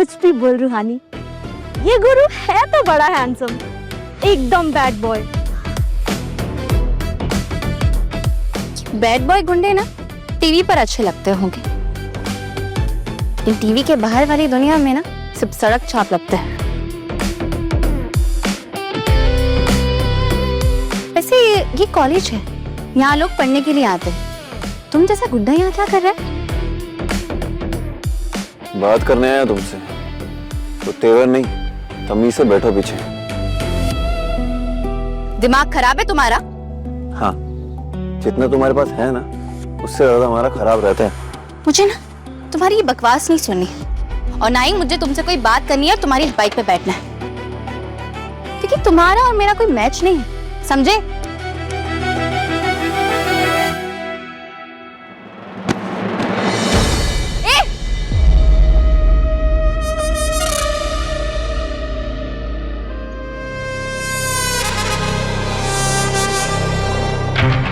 कुछ भी बोल रूहानी, ये गुरु है तो बड़ा हैंडसम, एकदम बैड बॉय। बैड बॉय गुंडे ना टीवी पर अच्छे लगते होंगे, इन टीवी के बाहर वाली दुनिया में ना सब सड़क छाप लगते हैं। वैसे ये कॉलेज है, यहाँ लोग पढ़ने के लिए आते हैं। तुम जैसा गुड्डा यहाँ क्या कर रहा है? बात करने आया तुमसे, तो तेवर नहीं, तमीज से बैठो पीछे। दिमाग खराब है तुम्हारा? हाँ, जितना तुम्हारे पास है ना, उससे ज्यादा हमारा खराब रहता है। मुझे ना तुम्हारी ये बकवास नहीं सुननी, और ना ही मुझे तुमसे कोई बात करनी है और तुम्हारी बाइक पे बैठना है, क्योंकि तुम्हारा और मेरा कोई मैच नहीं है, समझे?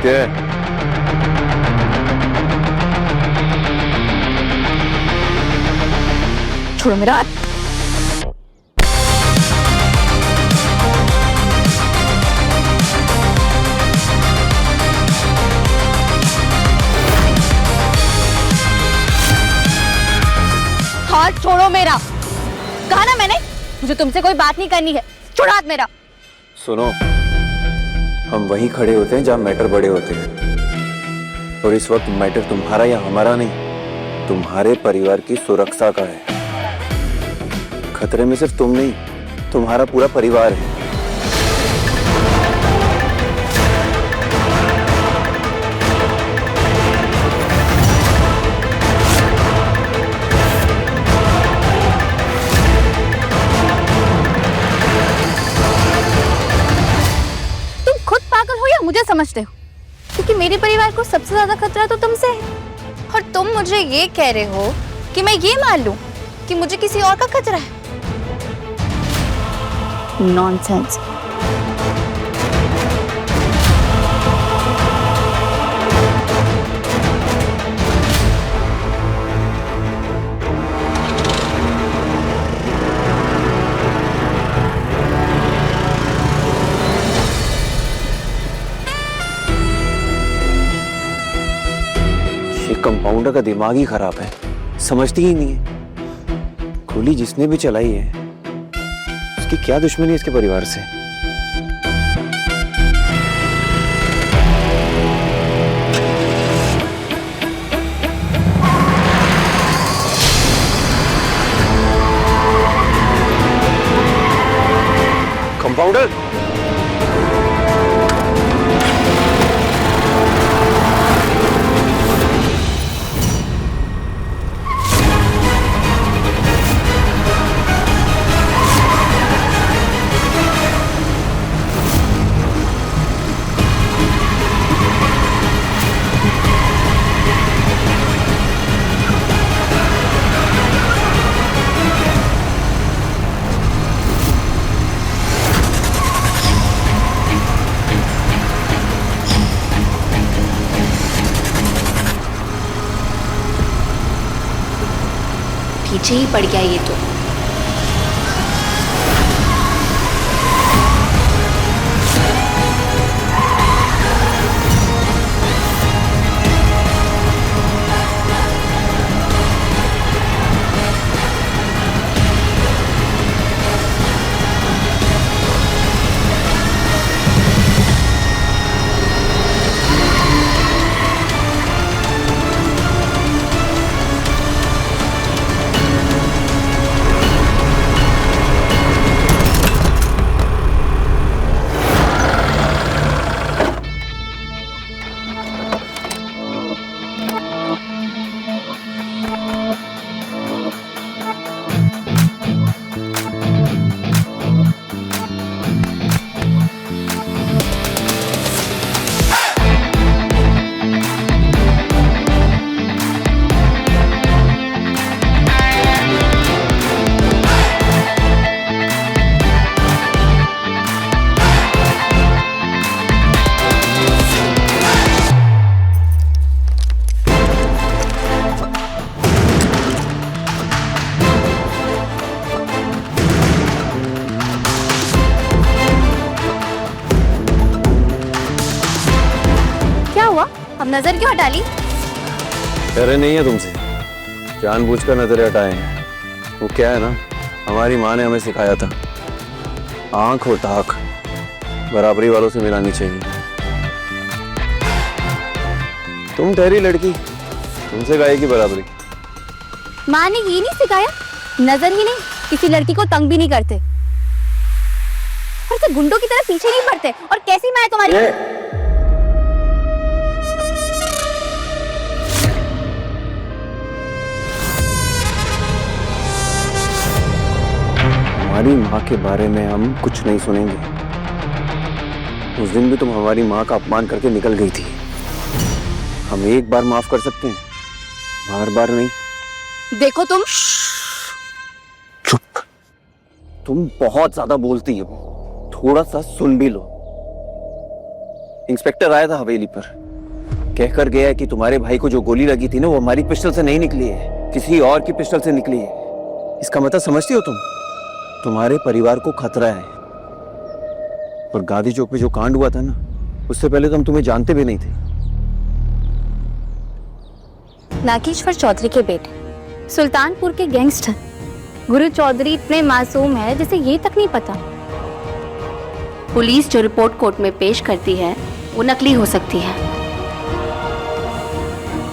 क्या? छोड़ो मेरा हाथ। हाथ छोड़ो मेरा, कहा ना मैंने, मुझे तुमसे कोई बात नहीं करनी है। छोड़ो हाथ मेरा। सुनो, हम वहीं खड़े होते हैं जहां मैटर बड़े होते हैं, और इस वक्त मैटर तुम्हारा या हमारा नहीं, तुम्हारे परिवार की सुरक्षा का है। खतरे में सिर्फ तुम नहीं, तुम्हारा पूरा परिवार है। तुम खुद पागल हो या मुझे समझते हो? क्योंकि मेरे परिवार को सबसे ज्यादा खतरा तो तुमसे है, और तुम मुझे ये कह रहे हो कि मैं ये मान लूं कि मुझे किसी और का खतरा है? नॉनसेंस। ये कंपाउंडर का दिमाग ही खराब है, समझती ही नहीं है। गोली जिसने भी चलाई है, उसकी क्या दुश्मनी है इसके परिवार से? कंपाउंडर, पीछे ही पड़ गया ये तो। अब नजर क्यों हटा ली? डरे नहीं है तुमसे, जानबूझकर नजरें हटाए हैं। वो क्या है ना, हमारी माँ ने हमें सिखाया था, आंख और ताक बराबरी वालों से मिलानी चाहिए। तुम ठहरी लड़की, तुमसे गाय की बराबरी। माँ ने ये नहीं सिखाया? नजर ही नहीं, किसी लड़की को तंग भी नहीं करते और से गुंडों की तरह पीछे नहीं पड़ते। और कैसी माँ है तुम्हारी? हमारी माँ के बारे में हम कुछ नहीं सुनेंगे। उस दिन भी तुम हमारी माँ का अपमान करके निकल गई थी। हम एक बार माफ कर सकते हैं, बार बार नहीं। देखो तुम। चुप, तुम बहुत ज्यादा बोलती हो, थोड़ा सा सुन भी लो। इंस्पेक्टर आया था हवेली पर, कहकर गया कि तुम्हारे भाई को जो गोली लगी थी ना, वो हमारी पिस्टल से नहीं निकली है, किसी और की पिस्टल से निकली है। इसका मतलब समझती हो तुम? तुम्हारे परिवार को खतरा है। और गांधी चौक पे जो कांड हुआ था ना, उससे पहले तो हम तुम्हें जानते भी नहीं थे। नागेश्वर चौधरी के बेटे, सुल्तानपुर के गैंगस्टर गुरु चौधरी इतने मासूम है जिसे ये तक नहीं पता पुलिस जो रिपोर्ट कोर्ट में पेश करती है वो नकली हो सकती है।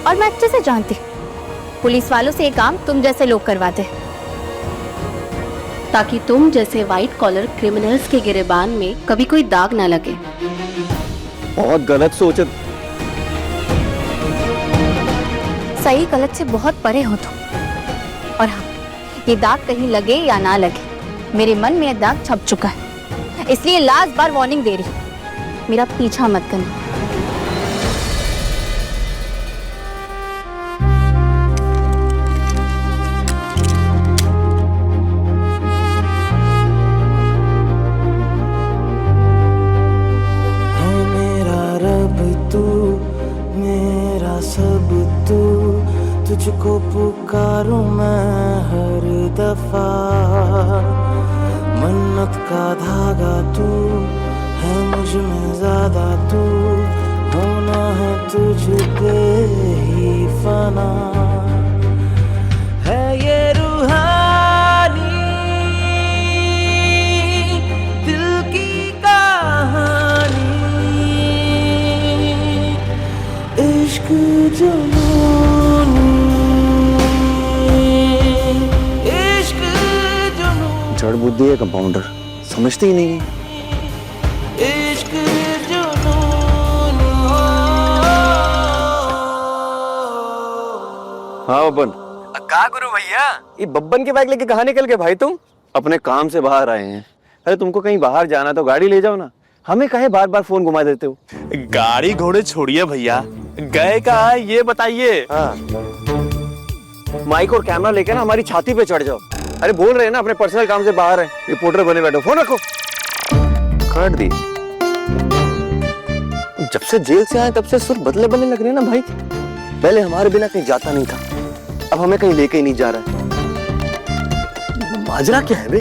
और मैं अच्छे से जानती हूँ पुलिस वालों से ये काम तुम जैसे लोग करवाते, ताकि तुम जैसे व्हाइट कॉलर क्रिमिनल्स के गिरेबान में कभी कोई दाग ना लगे। बहुत गलत सोच है। सही गलत से बहुत परे हो तुम। और हाँ, ये दाग कहीं लगे या ना लगे, मेरे मन में ये दाग छप चुका है, इसलिए लास्ट बार वार्निंग दे रही हूँ, मेरा पीछा मत करना। सब तू, तुझको पुकारूं मैं हर दफा। मन्नत का धागा तू है, मुझ में ज्यादा तू, होना है तुझ पे ही फना। है ये रूहानी दिल की कहानी, इश्क जुनूनी, इश्क जुनूनी, जड़ बुद्धि है कंपाउंडर, समझती ही नहीं है। इश्क जुनूनी। हाँ बब्बन। का गुरु भैया, ये बब्बन के बाइक लेके कहाँ निकल गए भाई तुम? अपने काम से बाहर आए हैं। अरे तुमको कहीं बाहर जाना तो गाड़ी ले जाओ ना, हमें काहे बार बार फोन घुमा देते हो? गाड़ी घोड़े छोड़िए भैया, गए कहाँ है ये बताइए। हाँ, माइक और कैमरा लेके ना हमारी छाती पे चढ़ जाओ। अरे बोल रहे हैं ना अपने पर्सनल काम से बाहर है, रिपोर्टर बने बैठो। फोन रखो। काट दी। जब से जेल से आए तब से सुर बदले बदले लग रहे हैं ना भाई। पहले हमारे बिना कहीं जाता नहीं था, अब हमें कहीं लेके ही नहीं जा रहा है। माजरा क्या है बे?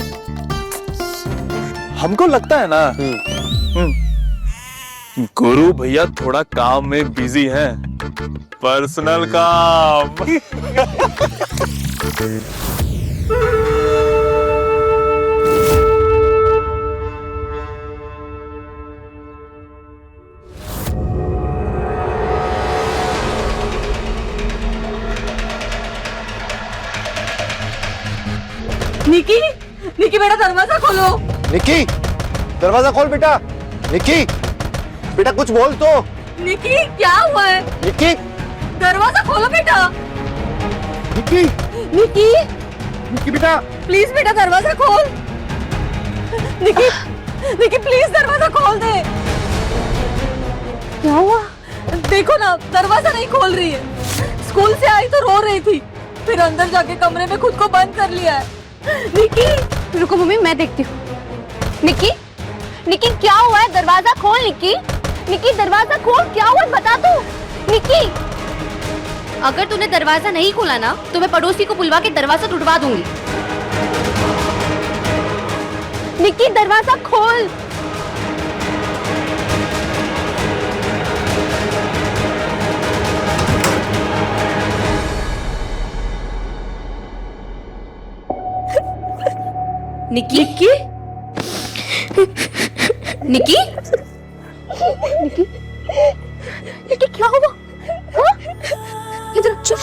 हमको लगता है ना गुरु भैया थोड़ा काम में बिजी हैं, पर्सनल काम। निकी, निकी बेटा दरवाजा खोलो। निक्की, दरवाजा खोल बेटा। निक्की, बेटा कुछ बोल तो। निकी क्या हुआ है? निक्की, दरवाजा खोलो बेटा। निक्की, निकी, निक्की बेटा। प्लीज बेटा दरवाजा खोल। निकी, निकी प्लीज दरवाजा खोल दे। क्या हुआ? देखो ना, दरवाजा नहीं खोल रही है। स्कूल से आई तो रो रही थी, फिर अंदर जाके कमरे में खुद को बंद कर लिया है। निकी, रुको मम्मी, मैं देखती हूँ। निकी, निकी क्या हुआ है? दरवाजा खोल निकी। निकी दरवाजा खोल, क्या हुआ बता तू। निकी, अगर तूने दरवाजा नहीं खोला ना तो मैं पड़ोसी को बुलवा के दरवाजा टूटवा दूंगी। निकी दरवाजा खोल। निकी निकी निकी निकी निकी क्या हुआ? हाँ? इधर चुप।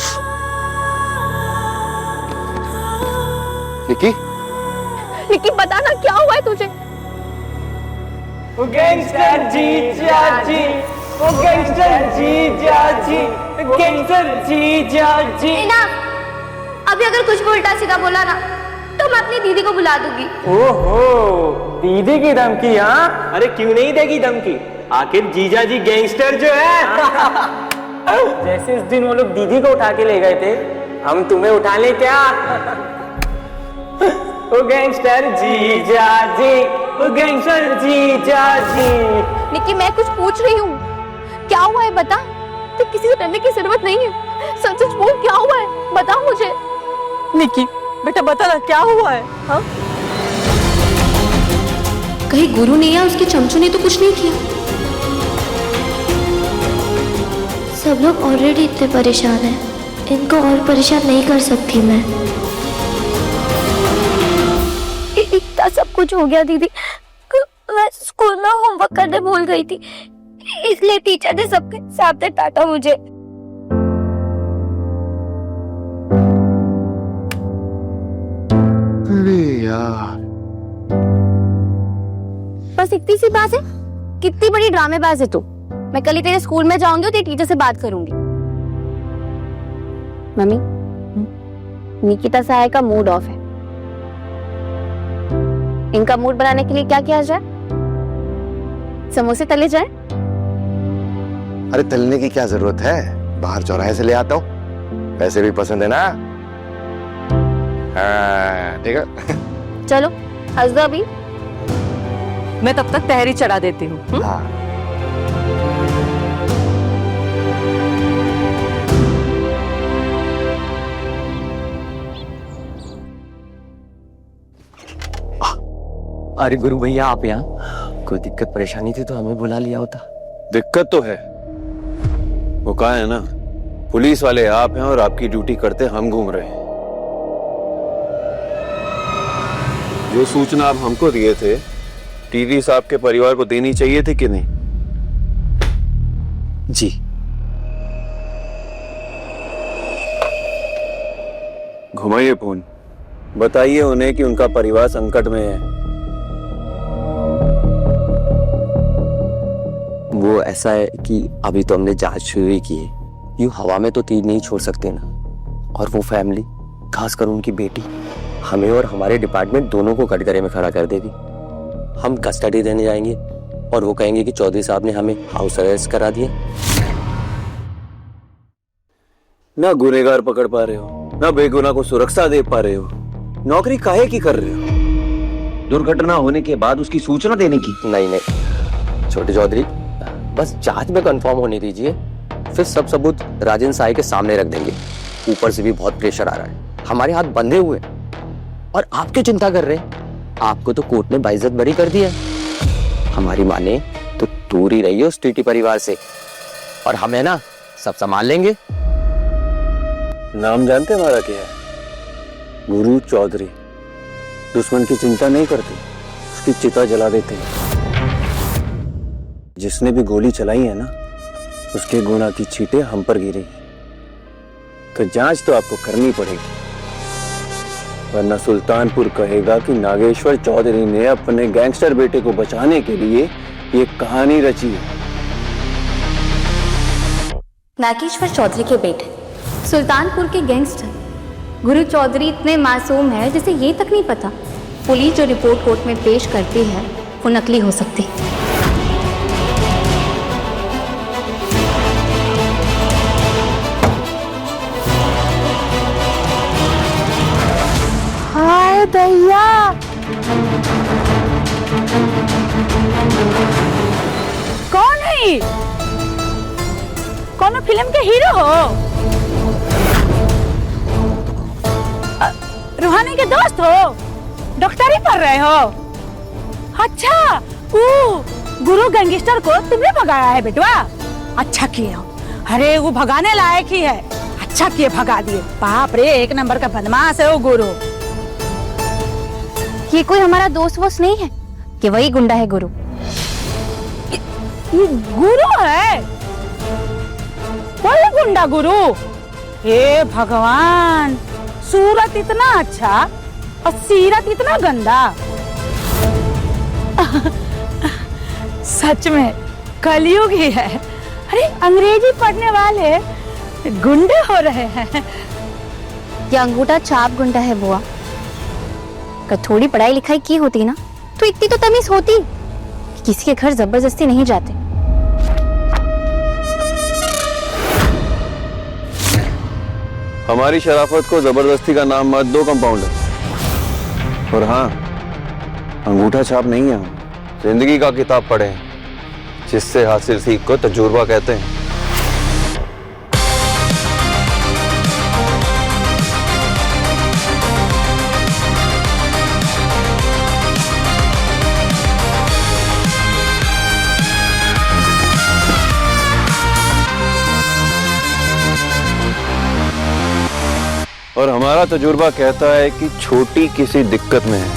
निकी निकी बता ना क्या हुआ है तुझे? वो गैंगस्टर जीजा जी, वो गैंगस्टर जीजा जी, गैंगस्टर जीजा जी। ना अभी अगर कुछ भी उल्टा सीधा बोला ना तो मैं अपनी दीदी को बुला दूंगी। ओहो, दीदी की धमकी? हाँ, अरे क्यों नहीं देगी धमकी, आखिर जीजा जी गैंगस्टर जो है। जैसे उस दिन वो लोग दीदी को उठा के ले गए थे, हम तुम्हें उठा ले क्या? वो गैंगस्टर जीजा जी, वो गैंगस्टर जीजा जी। निकी मैं कुछ पूछ रही हूँ, क्या हुआ है बता। तो किसी से डरने की जरूरत नहीं है, सच सच बोल क्या हुआ है, बता मुझे। निकी बेटा बता ना क्या हुआ है? हाँ कहीं गुरु ने या उसके चमचों ने तो कुछ नहीं किया? सब लोग ऑलरेडी इतने परेशान हैं, इनको और परेशान नहीं कर सकती मैं। इतना सब कुछ हो गया दीदी, मैं स्कूल में होमवर्क करने भूल गई थी, इसलिए टीचर ने सबके सामने डांटा मुझे। अरे यार, बस इतनी सी बात है? कितनी बड़ी ड्रामेबाज है तू। मैं कल ही तेरे स्कूल में जाऊंगी और तेरी टीचर से बात करूंगी। मम्मी, निकिता साया का मूड ऑफ है, इनका मूड बनाने के लिए क्या किया जाए? समोसे तले जाए? अरे तलने की क्या जरूरत है, बाहर चौराहे से ले आता हूँ, पैसे भी पसंद है ना। हाँ ठीक है। चलो हंस दो अभी। मैं तब तक तहरी चढ़ा देती हूँ। हाँ अरे गुरु भैया आप यहाँ? कोई दिक्कत परेशानी थी तो हमें बुला लिया होता। दिक्कत तो है, वो कहा है ना, पुलिस वाले आप हैं और आपकी ड्यूटी करते हम घूम रहे हैं। जो सूचना आप हमको दिए थे, टीवी साहब के परिवार को देनी चाहिए थी कि नहीं? जी घुमाइए फोन, बताइए उन्हें कि उनका परिवार संकट में है। वो ऐसा है कि अभी तो हमने जांच शुरू की है, यूं हवा में तो तीर नहीं छोड़ सकते ना। और वो फैमिली, खासकर उनकी बेटी, हमें और हमारे डिपार्टमेंट दोनों को कटघरे में खड़ा कर देगी। हम कस्टडी देने जाएंगे और वो कहेंगे कि चौधरी साहब ने हमें हाउस अरेस्ट करा दिया। ना गुनहगार पकड़ पा रहे हो, ना बेगुनाह को सुरक्षा दे पा रहे हो, नौकरी काहे की कर रहे हो? दुर्घटना होने के बाद उसकी सूचना देने की? नहीं नहीं छोटे चौधरी, बस जांच में कंफर्म होने दीजिए, फिर सब सबूत राजेंद्र साय के सामने रख देंगे। ऊपर से भी बहुत प्रेशर आ रहा है, हमारे हाथ बंधे हुए और आप क्यों चिंता कर रहे हैं? आपको तो कोर्ट ने बाइज्जत बरी कर दिया। हमारी माने तो दूर ही रहिए उस टीटी परिवार से, और हमें ना सब संभाल लेंगे। नाम जानते हमारा क्या है? गुरु चौधरी। दुश्मन की चिंता नहीं करते, उसकी चिता जला देते हैं। जिसने भी गोली चलाई है ना, उसके गुनाह की छींटें हम पर गिरी, तो जांच तो आपको करनी पड़ेगी, वरना सुल्तानपुर कहेगा कि नागेश्वर चौधरी ने अपने गैंगस्टर बेटे को बचाने के लिए ये कहानी रची है। नागेश्वर चौधरी के बेटे, सुल्तानपुर के गैंगस्टर गुरु चौधरी इतने मासूम है जिसे ये तक नहीं पता पुलिस जो रिपोर्ट कोर्ट में पेश करती है वो नकली हो सकती है। हाय दैया, कौन है ये? कौन फिल्म के हीरो हो? रूहानी के दोस्त हो? डॉक्टरी पढ़ रहे हो? अच्छा, गुरु गैंगस्टर को तुमने भगाया है बेटवा? अच्छा किए हो। अरे वो भगाने लायक ही है, अच्छा किए भगा दिए। बाप रे, एक नंबर का बदमाश है वो गुरु। ये कोई हमारा दोस्त वोस्त नहीं है, ये वही गुंडा है गुरु। ये गुरु है? कोई गुंडा गुरु? हे भगवान, सूरत इतना अच्छा और सीरत इतना गंदा। सच में कलयुग ही है। अरे अंग्रेजी पढ़ने वाले गुंडे हो रहे हैं। ये अंगूठा छाप गुंडा है बुआ। अगर थोड़ी पढ़ाई लिखाई की होती ना तो इतनी तो तमीज होती कि किसी के घर जबरदस्ती नहीं जाते। हमारी शराफत को जबरदस्ती का नाम मत दो कंपाउंडर। और हाँ, अंगूठा छाप नहीं है, हम जिंदगी का किताब पढ़े हैं, जिससे हासिल सीख को तजुर्बा कहते हैं। और हमारा तजुर्बा कहता है कि छोटी किसी दिक्कत में है।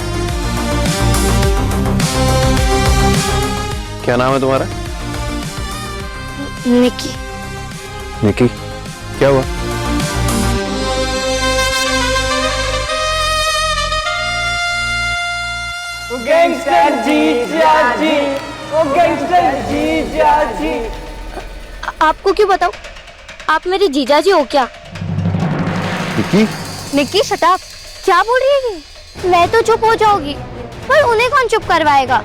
क्या नाम है तुम्हारा? निकी। निकी, क्या हुआ? गैंगस्टर जीजा जी, ओ गैंगस्टर जीजा जी। आपको क्यों बताऊं? आप मेरे जीजा जी हो क्या? निकी? निकी शट अप। क्या बोल रही है ये? मैं तो चुप हो जाऊंगी, पर उन्हें कौन चुप करवाएगा?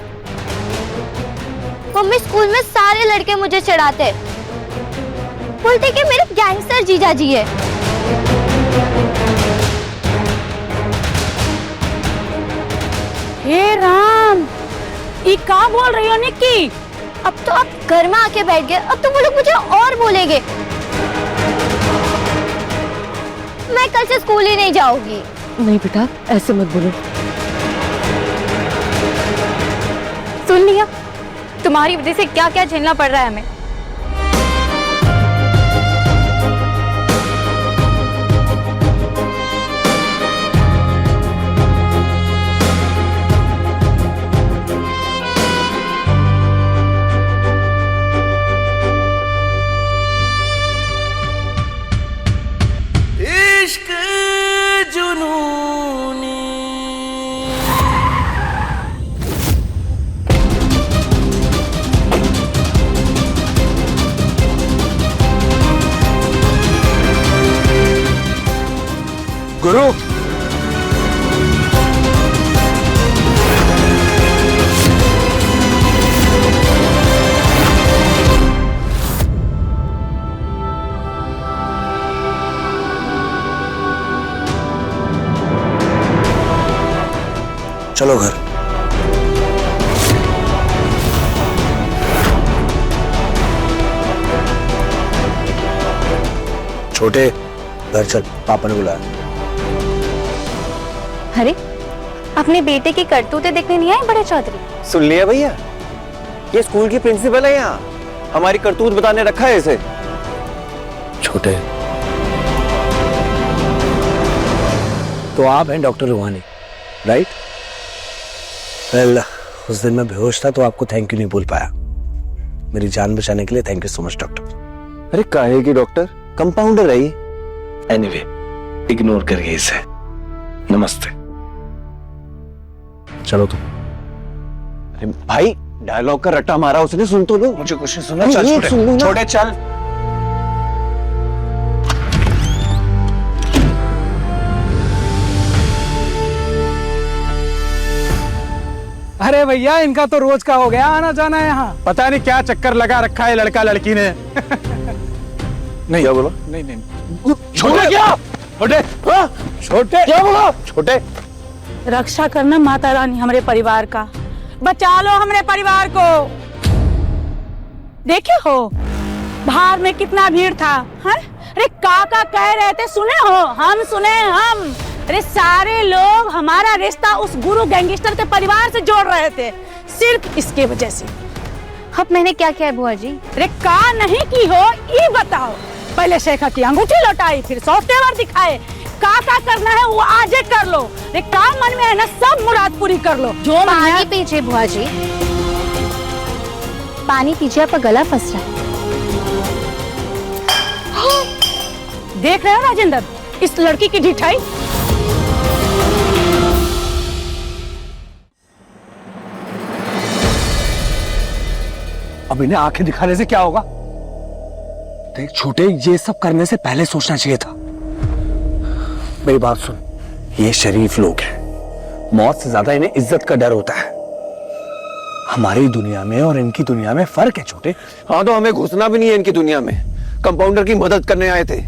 मम्मी, स्कूल में सारे लड़के मुझे चिढ़ाते, बोलते कि मेरे गैंगस्टर जीजा जी है। हे राम, ये क्या बोल रही हो निक्की? अब तो आप घर में आके बैठ गए, अब तो वो लोग मुझे और बोलेंगे। मैं कल से स्कूल ही नहीं जाऊंगी। नहीं बेटा, ऐसे मत बोलो। सुन लिया, तुम्हारी वजह से क्या क्या झेलना पड़ रहा है हमें। इश्क जुनूनी। गुरु, चलो घर। छोटे, घर चल, पापा ने बुलाया। अरे, अपने बेटे की करतूतें देखने नहीं आए बड़े चौधरी? सुन लिया भैया, ये स्कूल की प्रिंसिपल है यहाँ, हमारी करतूत बताने रखा है इसे। छोटे, तो आप हैं डॉक्टर रूहानी, राइट? वेल, उस दिन मैं बेहोश था तो आपको थैंक यू नहीं बोल पाया। मेरी जान बचाने के लिए thank you so much doctor. अरे काहे की डॉक्टर, कंपाउंडर है ये। एनीवे, इग्नोर करिए इसे। नमस्ते। चलो तुम। अरे भाई, डायलॉग का रट्टा मारा उसने, सुन तो लो। मुझे कुछ नहीं सुनना। अरे चल ये छोटे, सुन लो ना। छोटे चल। अरे भैया, इनका तो रोज का हो गया आना जाना यहाँ। पता नहीं क्या चक्कर लगा रखा है लड़का लड़की ने। नहीं, क्या बोला? नहीं नहीं, छोटे क्या? छोटे, छोटे क्या बोला? छोटे, रक्षा करना माता रानी हमारे परिवार का, बचा लो हमारे परिवार को। देखे हो बाहर में कितना भीड़ था, हाँ? अरे काका कह रहे थे, सुने हो? हम सुने हम। अरे सारे लोग हमारा रिश्ता उस गुरु गैंगस्टर के परिवार से जोड़ रहे थे, सिर्फ इसके वजह से। अब मैंने क्या किया है बुआ जी? अरे का नहीं की हो ये बताओ। पहले शेखा की अंगूठी लौटाई, फिर सॉफ्टवेयर दिखाए, का करना है वो आज ही कर लो। ये काम मन में है ना, सब मुराद पूरी कर लो। जो मन पानी में पीजिए बुआ जी, पानी पीजिए, आपका गला फंस रहा है। देख रहे हो राजेंद्र इस लड़की की ढिठाई। अब इन्हें आंखें दिखाने से क्या होगा? देख छोटे, ये सब करने से पहले सोचना चाहिए था। मेरी बात सुन, ये शरीफ लोग हैं, मौत से ज्यादा इन्हें इज्जत का डर होता है। हमारी दुनिया में और इनकी दुनिया में फर्क है छोटे। हाँ तो हमें घुसना भी नहीं है इनकी दुनिया में, कंपाउंडर की मदद करने आए थे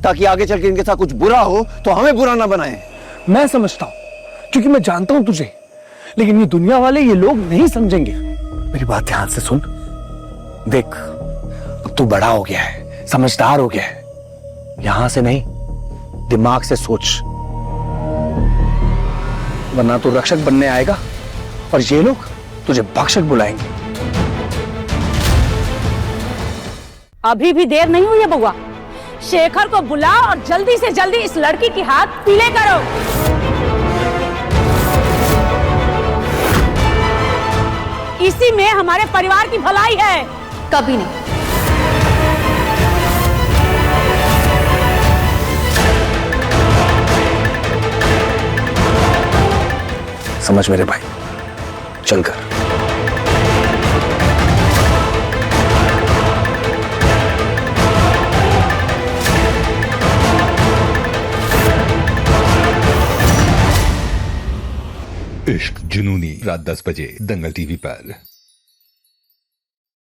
ताकि आगे चल के इनके साथ कुछ बुरा हो तो हमें बुरा ना बनाए। मैं समझता हूं क्योंकि मैं जानता हूं तुझे, लेकिन ये दुनिया वाले, ये लोग नहीं समझेंगे। मेरी बात ध्यान से सुन, देख अब तू बड़ा हो गया है, समझदार हो गया है, यहां से नहीं दिमाग से सोच, वरना तू रक्षक बनने आएगा और ये लोग तुझे भक्षक बुलाएंगे। अभी भी देर नहीं हुई है बउआ, शेखर को बुला और जल्दी से जल्दी इस लड़की की हाथ पीले करो। इसी में हमारे परिवार की भलाई है। कभी नहीं। समझ मेरे भाई, चलकर। इश्क जुनूनी, रात 10 बजे दंगल टीवी पर।